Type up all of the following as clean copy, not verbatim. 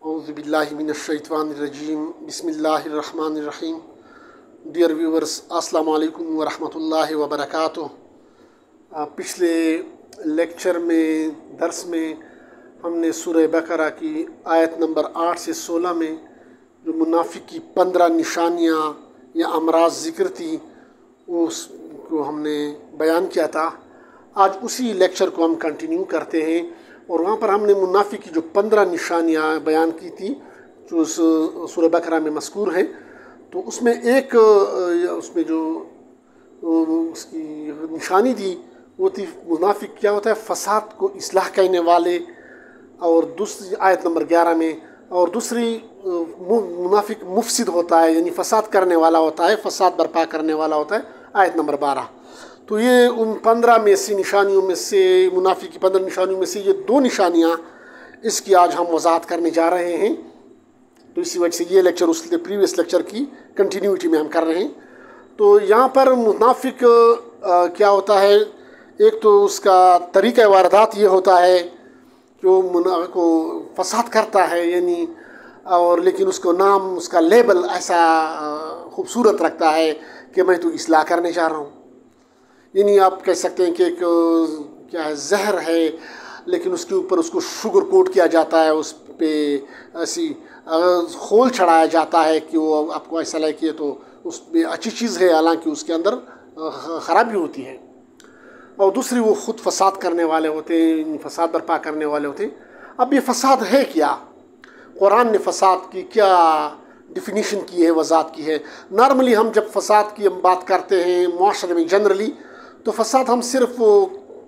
औज़ुबिल्लाहिमिनश्शैतानिर्रजीम बिस्मिल्लाहिर्रहमानिर्रहीम। Dear viewers, अस्सलाम वालेकुम व रहमतुल्लाहि व बरकातुहू। पिछले लेक्चर में दर्स में हमने सूरह बकरा की आयत नंबर 8 से 16 में जो मुनाफिक की 15 निशानियाँ या अमराज ज़िक्र थी उसको हमने बयान किया था। आज उसी लेक्चर को हम कंटिन्यू करते हैं और वहाँ पर हमने मुनाफिक की जो 15 निशानियाँ बयान की थी जो सूरह बकरा में मज़कूर हैं, तो उसमें एक उसमें जो उसकी निशानी थी वो थी मुनाफिक क्या होता है, फ़साद को इस्लाह करने वाले, और दूसरी आयत नंबर 11 में, और दूसरी मुनाफिक मुफसिद होता है यानी फ़साद करने वाला होता है, फ़साद बर्पा करने वाला होता है, आयत नंबर 12। तो ये उन 15 में से निशानियों में से, मुनाफिक की 15 निशानियों में से ये 2 निशानियाँ इसकी आज हम वजाहत करने जा रहे हैं। तो इसी वजह से ये लेक्चर उस प्रीवियस लेक्चर की कंटिन्यूटी में हम कर रहे हैं। तो यहाँ पर मुनाफिक क्या होता है, एक तो उसका तरीक़ा वारदात ये होता है जो मुनाफिक को फ़साद करता है यानी, और लेकिन उसको नाम, उसका लेबल ऐसा खूबसूरत रखता है कि मैं तो इस्लाह करने जा रहा हूँ। यानी आप कह सकते हैं कि एक क्या है, जहर है, लेकिन उसके ऊपर उसको शुगर कोट किया जाता है, उस पर ऐसी खोल चढ़ाया जाता है कि वो आपको ऐसा लगे कि तो उसमें अच्छी चीज़ है, हालांकि उसके अंदर ख़राबी होती है। और दूसरी वो ख़ुद फ़साद करने वाले होते हैं, फ़साद बर्पा करने वाले होते हैं। अब ये फ़साद है क्या? कुरान ने फ़साद की क्या डिफिनीशन की है, वज़ाहत की है। नॉर्मली हम जब फ़साद की हम बात करते हैं मुआशरे में जनरली, तो फ़साद हम सिर्फ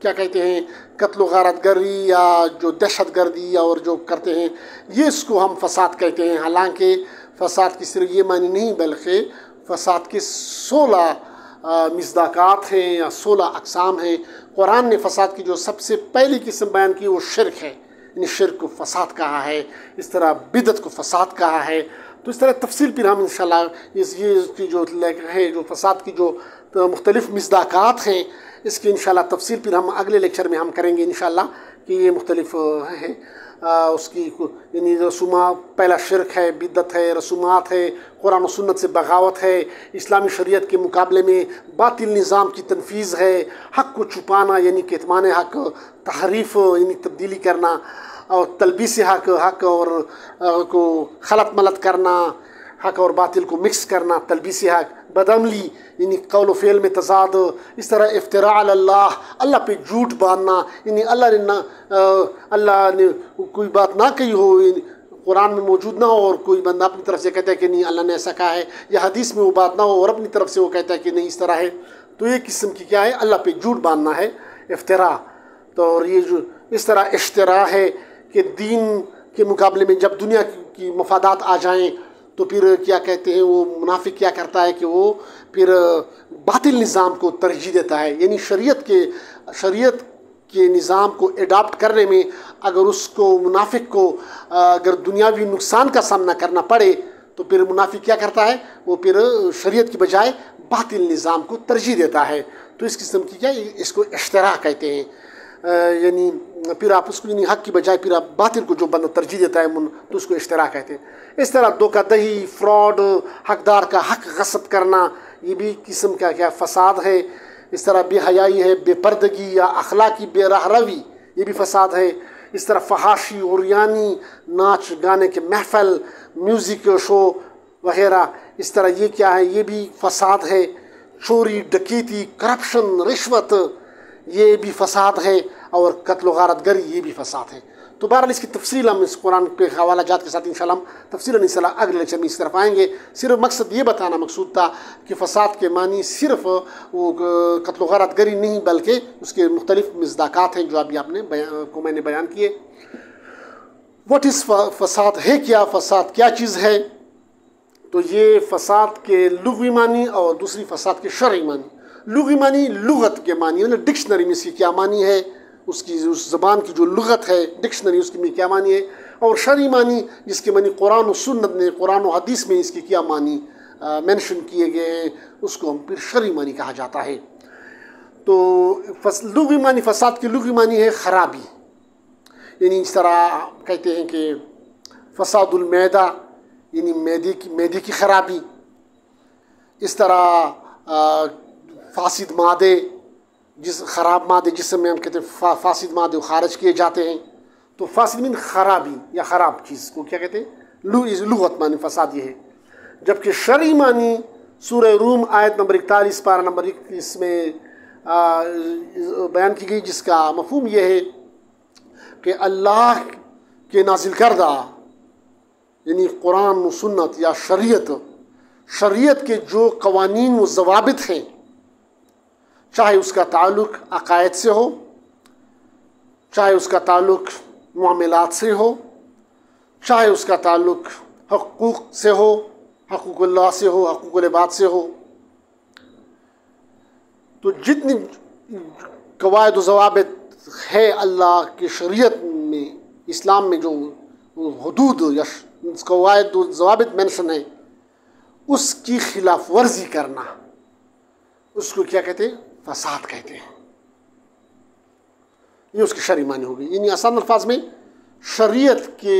क्या कहते हैं, कत्ल गारत गर्दी या जो दहशत गर्दी और जो करते हैं ये इसको हम फ़साद कहते हैं। हालांकि फ़साद की सिर्फ ये मानी नहीं, बल्कि फ़साद के 16 मिज़दाक़ात हैं या 16 अक़साम हैं। कुरान ने फ़साद की जो सबसे पहली किस्म बयान की वो शिर्क है, यानी शिर्क को फ़साद कहा है। इस तरह बिदअत को फ़साद कहा है। तो इस तरह तफसील फिर हम इंशाल्लाह ये इसकी जो है, जो फ़साद की जो मुख्तलिफ़ मिज़दाक़ात हैं, इसकी इंशाल्लाह तफसील फिर हम अगले लेक्चर में हम करेंगे इंशाल्लाह कि ये मुख्तलिफ़ हैं। उसकी यानी रसूमात, पहला शिर्क है, बिदअत है, रसूमात है, कुरान और सुन्नत से बगावत है, इस्लामी शरीयत के मुकाबले में बातिल निज़ाम की तनफीज़ है, हक़ को छुपाना यानी कितमान हक़, तहरीफ़ यानी तब्दीली करना, और तलबीस हक़ और को खलत मलत करना, हक़ और बातिल को मिक्स करना, तलबीस हक़, बदअमली यानी कौल फ़ेल में तज़ाद, इस तरह इफ्तिरा अल्लाह, अल्लाह पे झूठ बांधना, यानी अल्लाह ने कोई बात ना कही हो, कुरान में मौजूद ना हो और कोई बंदा अपनी तरफ से कहता है कि नहीं अल्लाह ने ऐसा कहा है, या हदीस में वो बात ना हो और अपनी तरफ से वो कहता है कि नहीं इस तरह है। तो ये किस्म की क्या है, अल्लाह पे झूठ बांधना है, इफ्तिरा। तो और ये जो इस तरह इश्तिरा है कि दीन के मुकाबले में जब दुनिया की मफादात आ जाएँ तो फिर क्या कहते हैं, वो मुनाफिक क्या करता है कि वो फिर बातिल निज़ाम को तरजीह देता है। यानी शरीयत के निज़ाम को एडाप्ट करने में अगर उसको मुनाफिक को अगर दुनियावी नुकसान का सामना करना पड़े तो फिर मुनाफिक क्या करता है, वो फिर शरीयत की बजाय बातिल निज़ाम को तरजीह देता है। तो इस किस्म की क्या, इसको इश्तिरा कहते हैं। यानी फिर आप उसको यानी हक़ की बजाय फिर आप बातिल को जो बंदा तरजीह देता है तो उसको इश्तिरा कहते हैं। इस तरह धोखाधड़ी, फ्रॉड, हकदार का हक़ गस्ब करना, ये भी किस्म का क्या फ़साद है। इस तरह बेहयाई है, बेपर्दगी या अखलाकी बेरहरवी, ये भी फ़साद है। इस तरह फहाशी, उरियानी, नाच गाने के महफ़ल, म्यूज़िक शो वगैरह, इस तरह ये क्या है, ये भी फ़साद है। चोरी, डकैती, करप्शन, रिश्वत, ये भी फ़साद है। और कत्ल गारत गरी, ये भी फ़साद है। तो बहरहाल इसकी तफसील हम इस कुरान के हवाला जात के साथ इंशाल्लाह हम तफसीलन इंशाल्लाह अगले लेक्चर में इस तरफ आएंगे। सिर्फ मकसद ये बताना मकसूद था कि फ़साद के मानी सिर्फ वो कत्ल गारत गरी नहीं, बल्कि उसके मुख्तलिफ़ मिज़दाक़ात हैं जो अभी मैंने बयान किए। व्हाट इज़ फ़साद है क्या, फ़साद क्या चीज़ है? तो ये फ़साद के लुग़वी मानी और दूसरी फ़साद के शरई मानी। लुग़वी मानी लुग़त के मानी, मतलब डिक्शनरी में इसकी क्या मानी है, उसकी उस ज़बान की जो लुग़त है डिक्शनरी उसकी में क्या मानी है, और शरई मानी जिसके मानी कुरान और सुन्नत ने, कुरान और हदीस में इसकी क्या मानी मेंशन किए गए हैं, उसको हम फिर शरई मानी कहा जाता है। तो लुग़वी मानी, फ़साद की लुग़वी मानी है ख़राबी, यानी इस तरह कहते हैं कि फसादुल मैदा यानी मैदे की ख़राबी, इस तरह फासिद मादे, जिस ख़राब मादे जिसमें हम कहते हैं फासिद मादे खारिज किए जाते हैं। तो फासिद मीन ख़राबी या ख़राब चीज़ को क्या कहते हैं, लुगत मानी फसाद ये है। जबकि शरई मानी सूरह रूम आयत नंबर 41 पारा नंबर 21 में बयान की गई, जिसका मफ़हूम यह है कि अल्लाह के नाजिल करदा यानी कुरान व सुन्नत या शरीयत के जो कवानीन व ज़वाबित हैं, चाहे उसका ताल्लुक़ अक़ायद से हो, चाहे उसका ताल्लुक़ मामलात से हो, चाहे उसका ताल्लुक़ हक़ूक़ से हो, हक़ूक़ुल्लाह से हो, हक़ूक़ुल इबाद से हो, तो जितनी कवायद व ज़वाबित है अल्लाह की शरीयत में, इस्लाम में जो हुदूद या कवायद व ज़वाबित मेंशन है, उसकी खिलाफ वर्जी करना, उसको क्या कहते हैं, फसाद कहते हैं। ये उसकी शरई मानी होगी। यानी आसान अल्फाज में शरीयत के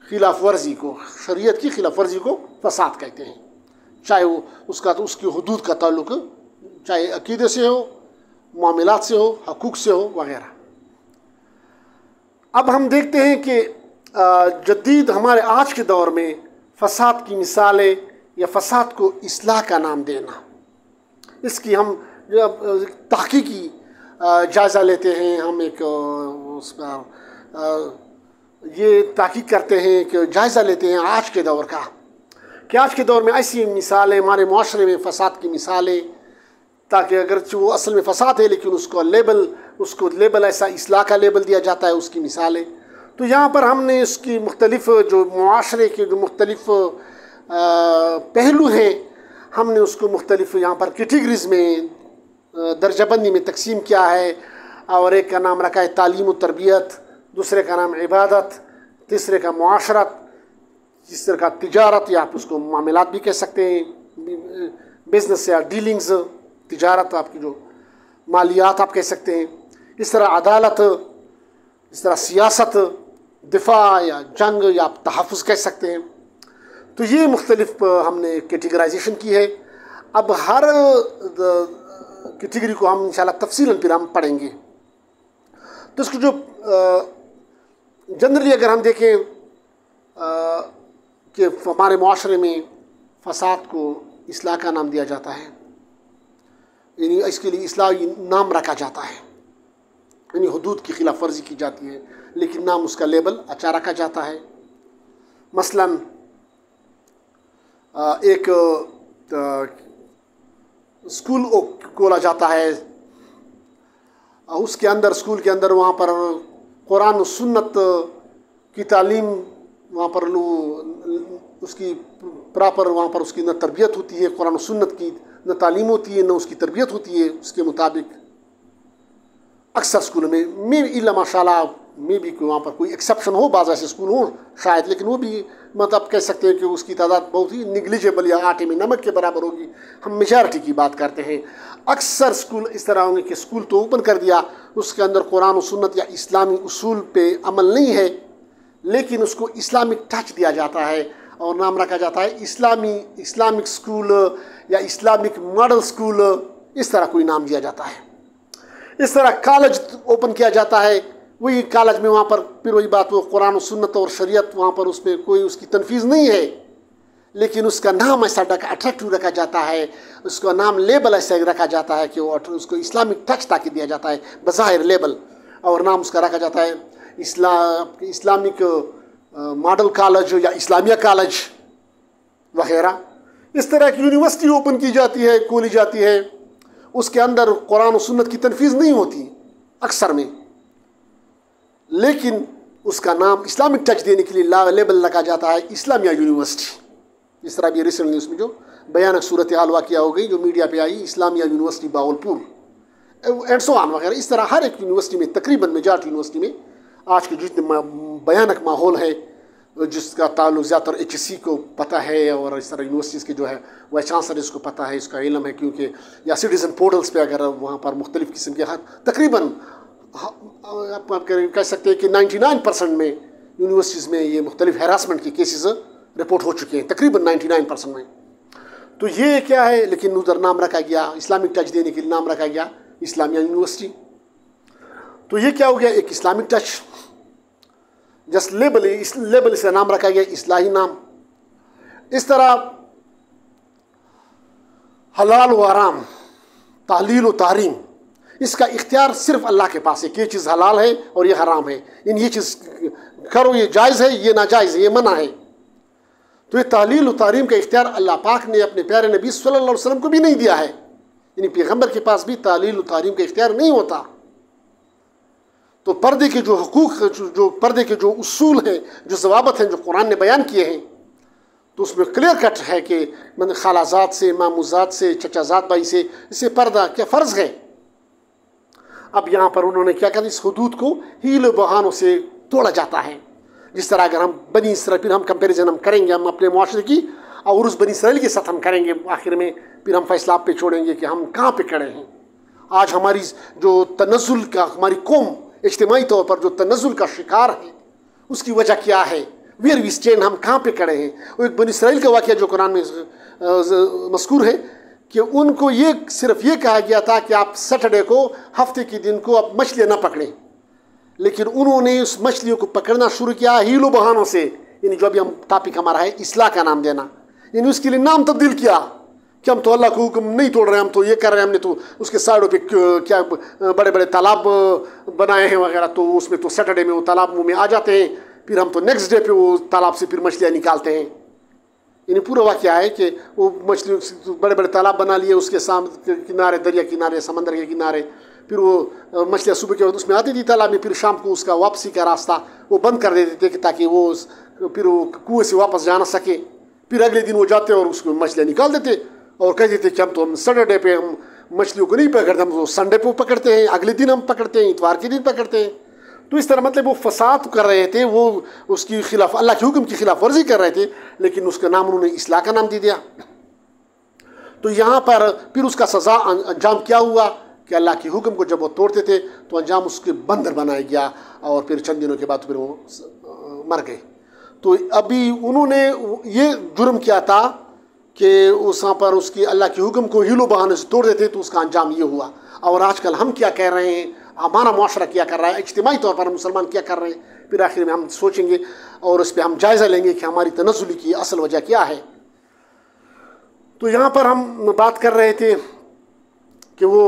खिलाफ वर्जी को, शरीयत की खिलाफ वर्जी को फसाद कहते हैं, चाहे वो उसकी हुदूद का ताल्लुक़ चाहे अक़ीदे से हो, मामलात से हो, हकूक़ से हो वगैरह। अब हम देखते हैं कि जदीद हमारे आज के दौर में फसाद की मिसालें या फसाद को इस्लाह का नाम देना, इसकी हम जब तहक़ीक़ी जायज़ा लेते हैं, हम एक उसका ये तहक़ीक़ करते हैं कि जायज़ा लेते हैं आज के दौर का, कि आज के दौर में ऐसी मिसालें हमारे माशरे में फसाद की मिसालें, ताकि अगर वो असल में फसाद है लेकिन उसको लेबल ऐसा इस्लाह का लेबल दिया जाता है, उसकी मिसालें। तो यहाँ पर हमने इसकी मुख्तलिफ़ जो मुआशरे के जो मुख्तलिफ़ पहलू हैं, हमने उसको मुख्तलिफ़ यहाँ पर कैटेगरीज़ में दर्जाबंदी में तकसीम किया है। और एक का नाम रखा है तालीम व तरबियत, दूसरे का नाम इबादत, तीसरे का मुआशरत, तीसरे का तिजारत या आप उसको मामलात भी कह सकते हैं, बिज़नेस या डीलिंग्स, तिजारत आपकी जो मालियात आप कह सकते हैं। इस तरह अदालत, इस तरह सियासत, दिफा या जंग या आप तहफ़्फ़ुज़ कह सकते हैं। तो ये मुख्तलिफ़ हमने कैटेगराइजेशन की है। अब हर कैटेगरी को हम इंशाल्लाह तफसीलन फिर हम पढ़ेंगे। तो इसको जो जनरली अगर हम देखें कि हमारे माशरे में फसाद को इस्लाह का नाम दिया जाता है, यानी इसके लिए इस्लाही नाम रखा जाता है, यानी हुदूद की खिलाफ वर्जी की जाती है लेकिन नाम उसका लेबल अच्छा रखा जाता है। मसलन एक स्कूल खोला जाता है, उसके अंदर स्कूल के अंदर वहाँ पर कुरान और सुन्नत की तालीम वहाँ पर उसकी प्रॉपर वहाँ पर उसकी न तरबियत होती है, कुरान और सुन्नत की न तालीम होती है, न उसकी तरबियत होती है उसके मुताबिक। अक्सर स्कूलों में इल्ला माशाल्लाह में भी वहाँ पर कोई एक्सेप्शन हो, बाज़ ऐसे स्कूल हो शायद, लेकिन वो भी मतलब कह सकते हैं कि उसकी तादाद बहुत ही निगलिजेबल या आटे में नमक के बराबर होगी। हम मेजॉरिटी की बात करते हैं। अक्सर स्कूल इस तरह होंगे कि स्कूल तो ओपन कर दिया, उसके अंदर कुरान और सुन्नत या इस्लामी उसूल पे अमल नहीं है, लेकिन उसको इस्लामिक टच दिया जाता है और नाम रखा जाता है इस्लामिक स्कूल या इस्लामिक मॉडल स्कूल, इस तरह कोई नाम दिया जाता है। इस तरह कॉलेज ओपन किया जाता है, वही कॉलेज में वहाँ पर फिर वही बात, वो कुरान और सुन्नत और शरीयत वहाँ पर उसमें कोई उसकी तनफीज़ नहीं है, लेकिन उसका नाम ऐसा अट्रैक्टिव रखा जाता है, उसका नाम लेबल ऐसा रखा जाता है कि वो उसको इस्लामिक टच ताकि दिया जाता है बज़ाहिर लेबल, और नाम उसका रखा जाता है इस्लामिक मॉडल कॉलेज या इस्लामिया कॉलेज वगैरह। इस तरह की यूनिवर्सिटी ओपन की जाती है, खोली जाती है, उसके अंदर कुरान और सुन्नत की तनफीज़ नहीं होती अक्सर में, लेकिन उसका नाम इस्लामिक टच देने के लिए लेबल रखा जाता है इस्लामिया यूनिवर्सिटी। इस तरह भी रिसेंट न्यूज़ में जो भयानक सूरत हाल वाक़या हो गई जो मीडिया पे आई, Islamia University Bahawalpur and so on वगैरह। इस तरह हर एक यूनिवर्सिटी में, तकरीबन मेजॉरिटी यूनिवर्सिटी में आज के जितने भयानक माहौल है, जिसका ताल्लुक ज़्यादातर HSC को पता है और इस तरह यूनिवर्सिटीज़ के जो है वाइस चांसलर इसको पता है, इसका इल्म है, क्योंकि या सिटीज़न पोर्टल्स पे अगर वहाँ पर मुख्तलिफ़ किस्म के तकरीबन आप कह सकते हैं कि 99% में यूनिवर्सिटीज़ में ये मुख्तलिफ हैरासमेंट के केसेस रिपोर्ट हो चुके हैं तकरीबन 99% में। तो ये क्या है, लेकिन उधर नाम रखा गया, इस्लामिक टच देने के लिए नाम रखा गया इस्लामिया यूनिवर्सिटी। तो ये क्या हो गया, एक इस्लामिक टच, जस्ट लेबल, इस लेबल से नाम रखा गया, इस्लाही नाम। इस तरह हलाल व हराम, तालील व तारीम, इसका इख्तियार सिर्फ अल्लाह के पास है कि ये चीज़ हलाल है और ये हराम है, इन ये चीज़ करो, ये जायज़ है, ये नाजायज़ है, ये मना है। तो ये तालील व तारीम का इख्तियार अल्लाह पाक ने अपने प्यारे नबी सल्लल्लाहु अलैहि वसल्लम को भी नहीं दिया है, यानी पैगम्बर के पास भी तालील व तारीम का इख्तियार नहीं होता। तो पर्दे के जो हुकूक, जो पर्दे के जो उसूल हैं, जो ज़वाबत हैं, जो कुरान ने बयान किए हैं, तो उसमें क्लियर कट है कि मतलब खालाजात से, मामूजात से, चचाजात भाई से, इससे पर्दा क्या फ़र्ज़ है। अब यहाँ पर उन्होंने क्या कहा, इस हुदूद को हील बहानों से तोड़ा जाता है। जिस तरह अगर हम बनी इसराइल, फिर हम कंपेरिजन हम करेंगे हम अपने मुआशरे की और उस बनी इसराइल के साथ हम करेंगे, आखिर में फिर हम फैसला आप पे छोड़ेंगे कि हम कहाँ पे खड़े हैं। आज हमारी जो तनज़ुल का, हमारी कौम इज्तिमाई तौर पर जो तनज़ुल का शिकार है, उसकी वजह क्या है, वेयर वी स्टैंड, हम कहाँ पे खड़े हैं। वो एक बनी इसराइल का वाक़या जो कुरान में मज़कूर है कि उनको ये सिर्फ ये कहा गया था कि आप सैटरडे को, हफ्ते के दिन को आप मछलियाँ ना पकड़ें, लेकिन उन्होंने उस मछलियों को पकड़ना शुरू किया हीलो बहानों से, यानी जो अभी हम टॉपिक हमारा है इस्लाह का नाम देना, यानी उसके लिए नाम तब्दील किया कि हम तो अल्लाह का हुक्म नहीं तोड़ रहे हैं, हम तो ये कर रहे हैं, हमने तो उसके साइडों पे क्या बड़े बड़े तालाब बनाए हैं वगैरह, तो उसमें तो सैटरडे में वो तालाब मुँह में आ जाते हैं, फिर हम तो नेक्स्ट डे पे वो तालाब से फिर मछलियाँ निकालते हैं। यानी पूरा वाक़या है कि वो मछली बड़े बड़े तालाब बना लिए, उसके सामने किनारे, दरिया किनारे, समंदर के किनारे, फिर वो मछलियाँ सुबह के वक्त उसमें आती थी तालाब में, फिर शाम को उसका वापसी का रास्ता वो बंद कर देते थे ताकि वो फिर वो कुएँ से वापस जा ना सके। फिर अगले दिन वो जाते और उसको मछलियाँ निकाल देते और कहते थे कि हम सैटरडे पे हम मछलियों को नहीं पकड़ते, हम तो संडे पे पकड़ते हैं, अगले दिन हम पकड़ते हैं, इतवार के दिन पकड़ते हैं। तो इस तरह मतलब वो फसाद कर रहे थे, वो उसकी खिलाफ, अल्लाह के हुक्म की खिलाफ वर्जी कर रहे थे, लेकिन उसका नाम उन्होंने इस्लाह का नाम दे दिया। तो यहाँ पर फिर उसका सज़ा अंजाम क्या हुआ कि अल्लाह के हुक्म को जब वो तोड़ते थे तो अंजाम उसके बंदर बनाया गया और फिर चंद दिनों के बाद फिर वो मर गए। तो अभी उन्होंने ये जुर्म किया था कि उस वहाँ पर उसकी अल्लाह के हुक्म को हीलो बहाने से तोड़ देते, तो उसका अंजाम ये हुआ। और आजकल हम क्या कह रहे हैं, हमारा मुआशरा क्या कर रहा है, इज्तिमाई तौर पर हम मुसलमान क्या कर रहे हैं, फिर आखिर में हम सोचेंगे और उस पर हम जायज़ा लेंगे कि हमारी तनज़्ज़ुली की असल वजह क्या है। तो यहाँ पर हम बात कर रहे थे कि वो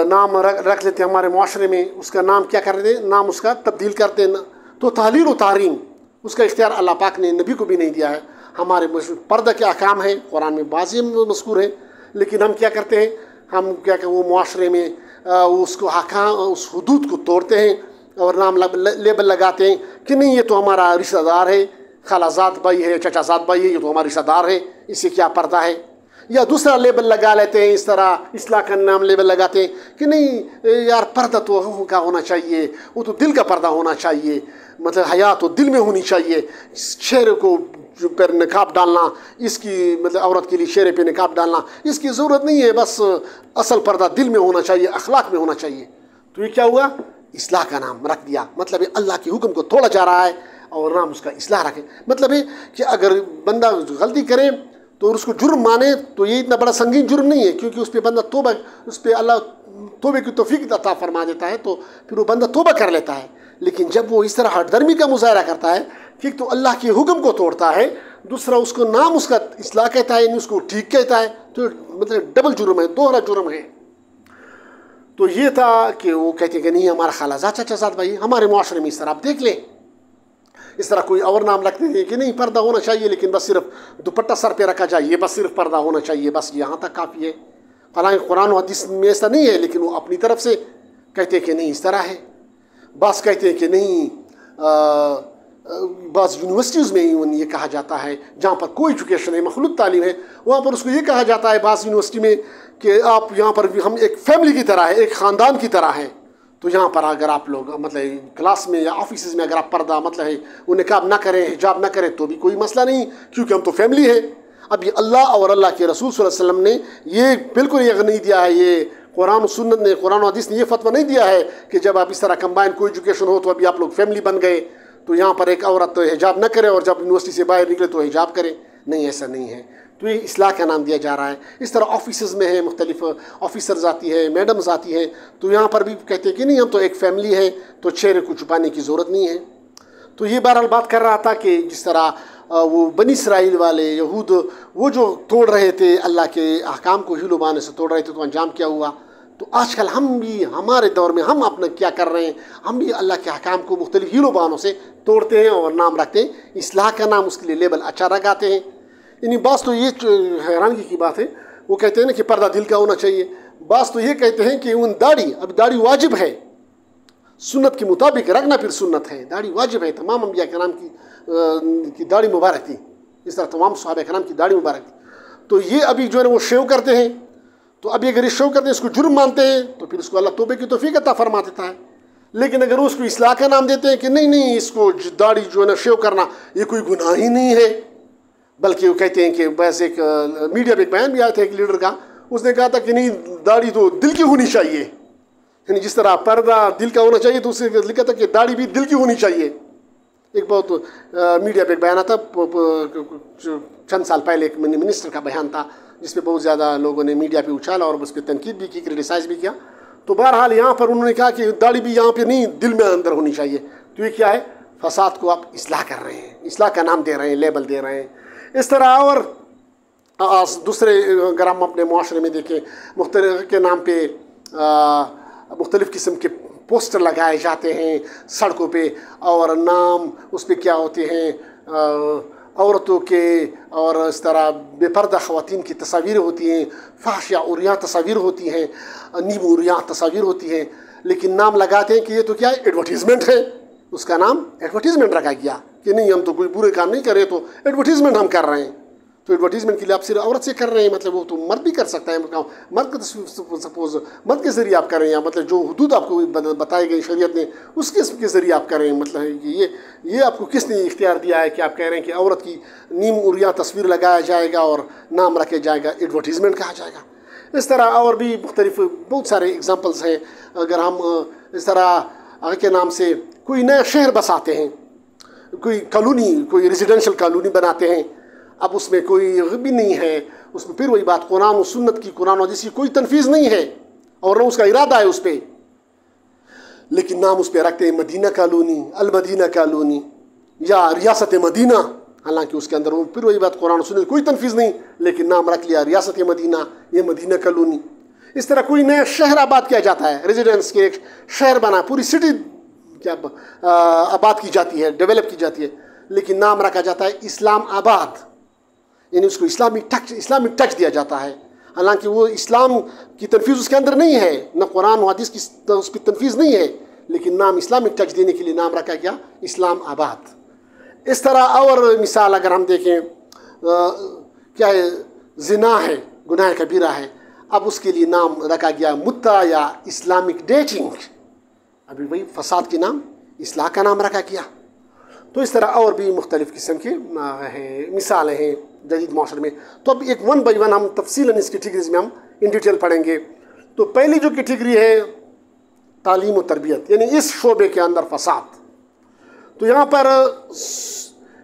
नाम रख लेते हमारे मुआशरे में, उसका नाम क्या कर रहे थे, नाम उसका तब्दील करते हैं। तो तालील व तारीम, उसका इख्तियार अल्लाह पाक ने नबी को भी नहीं दिया है। हमारे पर्दा के अहकाम है, कुरान में बाज़ी मज़कूर है, लेकिन हम क्या करते हैं, हम क्या कहते वो मुआशरे में उसको अहकाम, उस हुदूद को तोड़ते हैं और नाम लेबल लगाते हैं कि नहीं ये तो हमारा रिश्तेदार है, खालाजात भाई है, चचाजात भाई है, ये तो हमारा रिश्तेदार है, इससे क्या पर्दा है। या दूसरा लेबल लगा लेते हैं, इस तरह इस्लाह का नाम लेबल लगाते हैं कि नहीं यार पर्दा तो रूह का होना चाहिए, वो तो दिल का पर्दा होना चाहिए, मतलब हया तो दिल में होनी चाहिए। चेहरे को पर निकाब डालना, इसकी मतलब औरत के लिए चेहरे पे निकाब डालना इसकी ज़रूरत नहीं है, बस असल पर्दा दिल में होना चाहिए, अखलाक में होना चाहिए। तो ये क्या हुआ, इस्लाह का नाम रख दिया, मतलब अल्लाह के हुक्म को तोड़ा जा रहा है और नाम उसका इस्लाह रखे। मतलब है कि अगर बंदा गलती करे तो उसको जुर्म माने तो ये इतना बड़ा संगीन जुर्म नहीं है, क्योंकि उस पर बंदा तोबा, उस पर अल्लाह तोबे की तौफीक अता फरमा देता है, तो फिर वो बंदा तोबा कर लेता है। लेकिन जब वो इस तरह हठधर्मी का मुजाहरा करता है, ठीक, तो अल्लाह के हुक्म को तोड़ता है, दूसरा उसको नाम उसका इस्लाह कहता है, यानी उसको ठीक कहता है, तो मतलब डबल जुर्म है, दोहरा जुर्म है। तो ये था कि वो कहते कि नहीं हमारा खालाजात चचाजात भाई, हमारे मुआशरे में इस तरह आप देख लें, इस तरह कोई और नाम रखते थे कि नहीं पर्दा होना चाहिए, लेकिन बस सिर्फ दुपट्टा सर पे रखा चाहिए, बस सिर्फ पर्दा होना चाहिए, बस यहाँ तक काफ़ी है। हालांकि कुरान और हदीस में ऐसा नहीं है, लेकिन वो अपनी तरफ से कहते हैं कि नहीं इस तरह है। बस कहते हैं कि नहीं, बस यूनिवर्सिटीज़ में ही ये कहा जाता है जहाँ पर कोई एजुकेशन है, मखलूत तालीम है, वहाँ पर उसको ये कहा जाता है बास यूनिवर्सिटी में कि आप यहाँ पर हम एक फैमिली की तरह है, एक ख़ानदान की तरह है। तो यहाँ पर अगर आप लोग मतलब क्लास में या ऑफिस में अगर आप पर्दा मतलब है वो निकाब ना करें, हिजाब ना करें, तो भी कोई मसला नहीं, क्योंकि हम तो फैमिली है। अब ये अल्लाह और अल्लाह के रसूल सल्लल्लाहु अलैहि वसल्लम ने ये बिल्कुल ये नहीं दिया है, ये कुरान सुन्नत ने, कुरान हदीस ने ये फतवा नहीं दिया है कि जब आप इस तरह कंबाइन कोई एजुकेशन हो तो अभी आप लोग फैमिली बन गए। तो यहाँ पर एक औरत तो हिजाब न करे और जब यूनिवर्सिटी से बाहर निकले तो हिजाब करे। नहीं, ऐसा नहीं है। तो ये इस्लाह का नाम दिया जा रहा है। इस तरह ऑफिस में है, मुख्तलिफ ऑफिसर्स आती है, मैडम्स आती हैं, तो यहाँ पर भी कहते हैं कि नहीं, हम तो एक फैमिली है, तो चेहरे को छुपाने की ज़रूरत नहीं है। तो ये बहरहाल बात कर रहा था कि जिस तरह वो बनी इसराइल वाले यहूद वो जो तोड़ रहे थे, अल्लाह के अहकाम को हीलो बहाने से तोड़ रहे थे, तो अंजाम क्या हुआ। तो आजकल हम भी, हमारे दौर में हम अपना क्या कर रहे हैं, हम भी अल्लाह के अहकाम को मुख्तलिफ हीलो बहानों से तोड़ते हैं और नाम रखते हैं इस्लाह का नाम, उसके लिए लेबल अच्छा लगाते हैं। यानी बास तो ये हैरानगी की बात है, वो कहते हैं ना कि पर्दा दिल का होना चाहिए। बास तो ये कहते हैं कि उन दाढ़ी, अब दाढ़ी वाजिब है, सुन्नत के मुताबिक रखना फिर सुन्नत है, दाढ़ी वाजिब है। तमाम अंबिया कराम की दाढ़ी मुबारक थी, इस तरह तमाम सहाबा कराम की दाढ़ी मुबारक थी। तो ये अभी जो है ना वो शेव करते हैं, तो अभी अगर ये शेव करते हैं, इसको जुर्म मानते हैं, तो फिर उसको अल्लाह तौबे की तौफीक अता फरमा देता है। लेकिन अगर उसको इस्लाह का नाम देते हैं कि नहीं नहीं, इसको दाढ़ी जो है ना शेव करना ये कोई गुनाह ही नहीं है, बल्कि वो कहते हैं कि बस एक मीडिया पे एक बयान भी आया था एक लीडर का, उसने कहा था कि नहीं, दाढ़ी तो दिल की होनी चाहिए। यानी जिस तरह पर्दा दिल का होना चाहिए, तो उसने लिखा था कि दाढ़ी भी दिल की होनी चाहिए। एक बहुत मीडिया पे एक बयान था, चंद साल पहले एक मिनिस्टर का बयान था, जिस पे बहुत ज़्यादा लोगों ने मीडिया पे उछाला और उस पर तनकीद भी की, क्रिटिसाइज़ भी किया। तो बहरहाल यहाँ पर उन्होंने कहा कि दाढ़ी भी यहाँ पे नहीं, दिल में अंदर होनी चाहिए। तो ये क्या है, फसाद को आप इस्लाह कर रहे हैं, इस्लाह का नाम दे रहे हैं, लेबल दे रहे हैं। इस तरह और दूसरे अगर हम अपने मुआशरे में देखें, मुख्तलिफ के नाम पे मुख्तलिफ़ किस्म के पोस्टर लगाए जाते हैं सड़कों पे, और नाम उस पर क्या होते हैं, औरतों के और इस तरह बेपर्दा ख़वातीन की तस्वीरें होती हैं, फाहश या उरिया तस्वीर होती हैं, नीम उरिया तस्वीर होती हैं, लेकिन नाम लगाते हैं कि ये तो क्या है, एडवर्टीज़मेंट है। उसका नाम एडवर्टीज़मेंट रखा गया कि नहीं, हम तो कोई बुरे काम नहीं कर रहे, तो एडवर्टीज़मेंट हम कर रहे हैं। तो एडवर्टीज़मेंट के लिए आप सिर्फ औरत से कर रहे हैं, मतलब वो तो मर्द भी कर सकता है, मर्द का सपोज मर्द के ज़रिए आप कर रहे हैं, मतलब जो हुदूद आपको बताई गई शरीयत ने उसके ज़रिए आप कर रहे हैं। मतलब कि ये आपको किसने इख्तियार दिया है कि आप कह रहे हैं कि औरत की नीम उरिया तस्वीर लगाया जाएगा और नाम रखे जाएगा, एडवर्टीज़मेंट कहा जाएगा। इस तरह और भी मुख्तलिफ बहुत सारे एग्ज़ाम्पल्स हैं। अगर हम इस तरह के नाम से कोई नया शहर बसाते हैं, कोई कॉलोनी, कोई रेजिडेंशियल कॉलोनी बनाते हैं, अब उसमें कोई भी नहीं है, उसमें फिर वही बात, कुरान और सुन्नत की, कुरान और जिसकी कोई तनफीज़ नहीं है और न उसका इरादा है उस पर, लेकिन नाम उस पर रखते हैं मदीना कॉलोनी, अल मदीना कॉलोनी या रियासत मदीना। हालांकि उसके अंदर वो फिर वही बात, कुरान और सुन्नत कोई तनफीज़ नहीं, लेकिन नाम रख लिया रियासत मदीना, ये मदीना कॉलोनी। इस तरह कोई नया शहर आबाद किया जाता है, रेजिडेंस के एक शहर बना, पूरी सिटी क्या आबाद की जाती है, डेवलप की जाती है, लेकिन नाम रखा जाता है इस्लाम आबाद, यानी उसको इस्लामिक टच दिया जाता है। हालांकि वो इस्लाम की तनफीज़ उसके अंदर नहीं है, न कुरान व हदीस की उस पर तनफीज़ नहीं है, लेकिन नाम इस्लामिक टच देने के लिए नाम रखा गया इस्लाम आबाद। इस तरह और मिसाल अगर हम देखें, क्या है, ज़िना है, गुनाह कबीरा है, अब उसके लिए नाम रखा गया मुत्ता या इस्लामिक डेटिंग, अभी वही फसाद के नाम इस्लाह का नाम रखा गया। तो इस तरह और भी मुख्तलिफ़ किस्म की मिसालें हैं जदीद माशरे में। तो अब एक वन बाई वन हम तफसीलन इस कैटेगरीज में हम इन डिटेल पढ़ेंगे। तो पहली जो कैटेगरी है तालीम और तरबियत, यानी इस शोबे के अंदर फसाद। तो यहाँ पर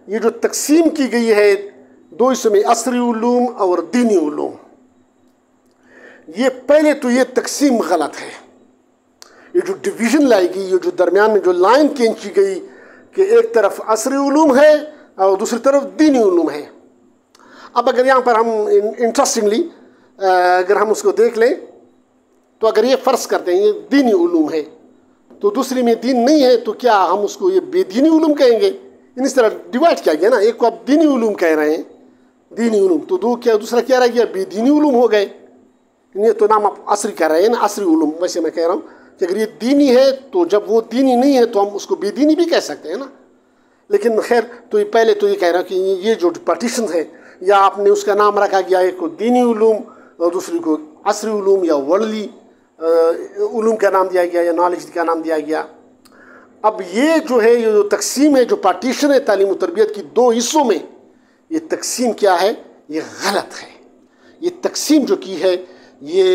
ये जो तकसीम की गई है दो हिस्सों में, असरी उलूम और दीनी उलूम, ये पहले तो ये तकसीम गलत है। ये जो डिवीज़न लाई गई, ये जो दरमियान में जो लाइन खींची गई कि एक तरफ असरी उलूम है और दूसरी तरफ दीनी उलूम है। अब अगर यहाँ पर हम इंटरेस्टिंगली अगर हम उसको देख लें, तो अगर ये फ़र्ज़ करते हैं ये दीनी उलूम है, तो दूसरी में दीन नहीं है, तो क्या हम उसको ये बेदीनी उलूम कहेंगे? इस तरह डिवाइड किया गया ना, एक को आप दीनी उलूम कह रहे हैं, दीनी उलूम, तो दूसरा क्या रह गया, बेदीनी उलूम हो गए। ये तो नाम आप असरी कह रहे हैं ना, असरी उलूम। वैसे मैं कह रहा हूँ कि अगर ये दीनी है तो जब वो दीनी नहीं है तो हम उसको बेदीनी भी कह सकते हैं ना। लेकिन खैर, तो ये पहले तो ये कह रहा हूँ कि ये जो पार्टीशन है, या आपने उसका नाम रखा गया, एक को दीनी उलूम और दूसरी को असरी उलूम या वर्ल्डली उलूम का नाम दिया गया या नॉलेज का नाम दिया गया। अब ये जो है, ये जो तकसीम है, जो पार्टीशन है तालीम और तरबियत की दो हिस्सों में, ये तकसीम क्या है, ये गलत है। ये तकसीम जो की है ये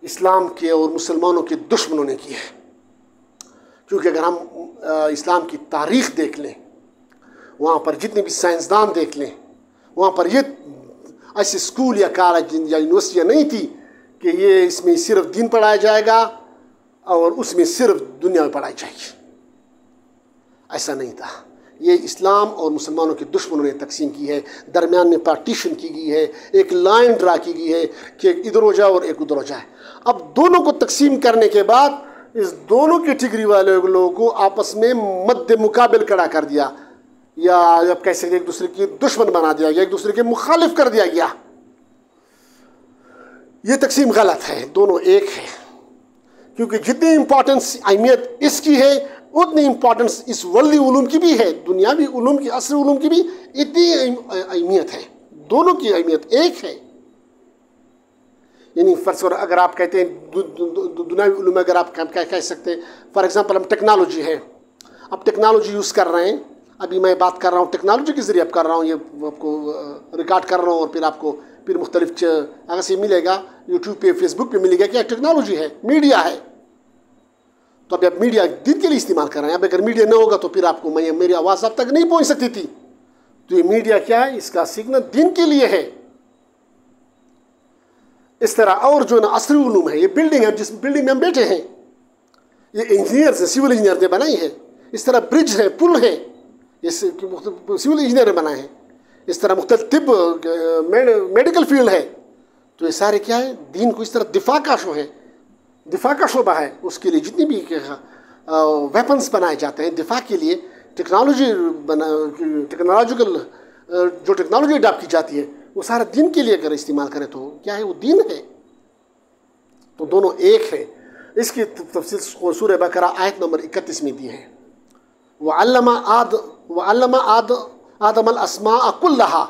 इस्लाम के और मुसलमानों के दुश्मनों ने की है। क्योंकि अगर हम इस्लाम की तारीख़ देख लें, वहाँ पर जितने भी साइंसदान देख लें, वहाँ पर ये ऐसे स्कूल या कॉलेज या यूनिवर्सिटियाँ नहीं थी कि ये इसमें सिर्फ दीन पढ़ाया जाएगा और उसमें सिर्फ दुनिया में पढ़ाई जाएगी। ऐसा नहीं था। ये इस्लाम और मुसलमानों के दुश्मनों ने तकसीम की है, दरमियान में पार्टीशन की गई है, एक लाइन ड्रा की गई है कि एक इधर हो जाए और एक उधर हो जाए। अब दोनों को तकसीम करने के बाद इस दोनों कैटेगरी वाले लोगों को आपस में मद्दे मुकाबिल खड़ा कर दिया, या आप कह सकते एक दूसरे की दुश्मन बना दिया गया, एक दूसरे के मुखालिफ कर दिया गया। ये तकसीम गलत है, दोनों एक है। क्योंकि जितनी इम्पोर्टेंस अहमियत इसकी है उतनी इम्पोर्टेंस इस वर्ल्डी उलूम की भी है, दुनियावी उलूम की, असली उलूम की भी इतनी अहमियत है। दोनों की अहमियत एक है। यानी फर्ज करो अगर आप कहते हैं दुनियावी उलूम में, अगर आप क्या कह सकते हैं, फॉर एग्जांपल हम टेक्नोलॉजी है, अब टेक्नोलॉजी यूज़ कर रहे हैं, अभी मैं बात कर रहा हूँ टेक्नोलॉजी के ज़रिए अब कर रहा हूँ, ये आपको रिकॉर्ड कर रहा हूँ और फिर आपको फिर मुख्तलिफ अगर से मिलेगा, यूट्यूब पे फेसबुक पे मिलेगा कि टेक्नोलॉजी है, मीडिया है। तो अभी आप मीडिया दिन के लिए इस्तेमाल कर रहे हैं। अब अगर मीडिया न होगा तो फिर आपको मेरी आवाज़ आप तक नहीं पहुँच सकती थी। तो ये मीडिया क्या है, इसका सिग्नल दिन के लिए है। इस तरह और जो ना असली उलूम है, ये बिल्डिंग है, जिस बिल्डिंग में हम बैठे हैं, ये इंजीनियर्स हैं, सिविल इंजीनियर ने बनाई है। इस तरह ब्रिज है, पुल है, ये सिविल इंजीनियर ने बनाए हैं। इस तरह मुख्तलिफ तिब मेडिकल फील्ड है। तो ये सारे क्या है, दीन को इस तरह दिफा का शो है, दिफा का शोबा है। उसके लिए जितनी भी वेपन्स बनाए जाते हैं दिफा के लिए, टेक्नोलॉजिकल जो टेक्नोलॉजी अडॉप्ट की जाती है, वो सारा दिन के लिए अगर इस्तेमाल करें तो क्या है, वो दीन है। तो दोनों एक है। इसकी तफसील सूरह बकरा आयत नंबर 31 में दी है। वअल्लमा आदम अल अस्मा कुल्लहा,